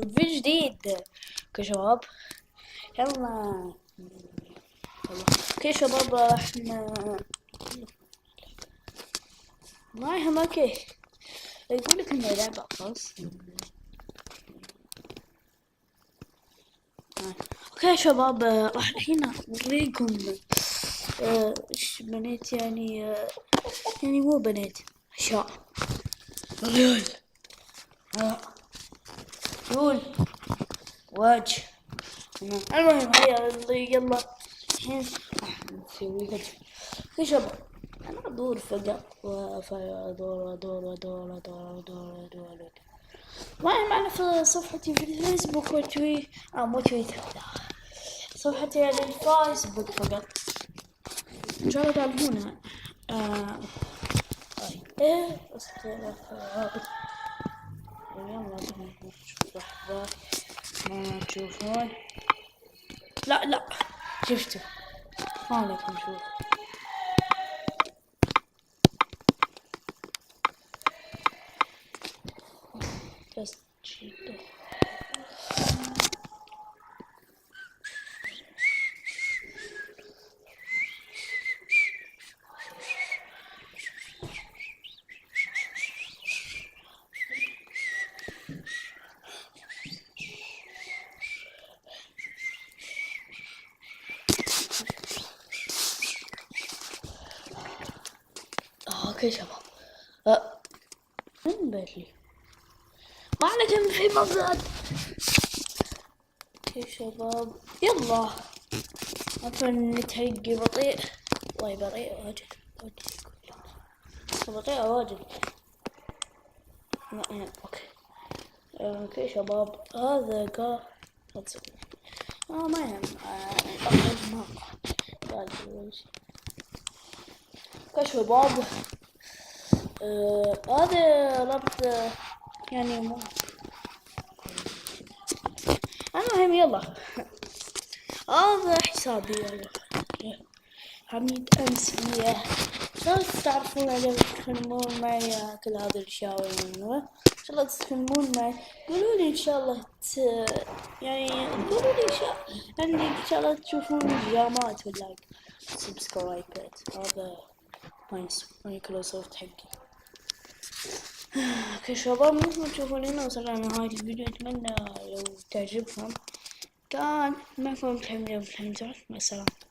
فيديو جديد. اوكي شباب، يلا. اوكي شباب، احنا ما يهمك. يقول لك انه لعبة خاص. اوكي شباب، راح الحين اوريكم ايش بنيت، يعني مو بنيت اشياء. ريال يول وجه. المهم هيا يلا الحين راح نسوي هجم. اوكي شباب، انا ادور فقط ادور. معنا في صفحتي في الفيسبوك وتوي مو تويتر، صفحتي على الفيسبوك فقط. ان شاء الله تعرفونها. ايه بس رابط. يلا نشوف لحظة ما تشوفون. لا شفتوا، ما عليكم شوف. بس شيله. اوكي شباب، من بدري ما عليكم في مقعد. اوكي شباب يلا، عفوا نتهيأ بطيء، والله بطيء واجد بطيء واجد. اوكي. اوكي شباب، هذا ما يهم. اوكي شباب، هذا ربط يعني مو المهم يلا. هذا حسابي حميد أمسية. شلون تعرفون على تتكلمون معي كل هذه الأشياء؟ ان شاء الله تتكلمون معي، قولوا لي ان شاء الله يعني قولوا لي يعني ان شاء الله تشوفون الجامات واللايك سبسكرايبات. هذا مايكروسوفت حقي. اوكي شباب، مثل ما تشوفون هنا وصلنا لنهاية الفيديو. اتمنى لو تعجبكم. كان معكم محمد. مع السلامة.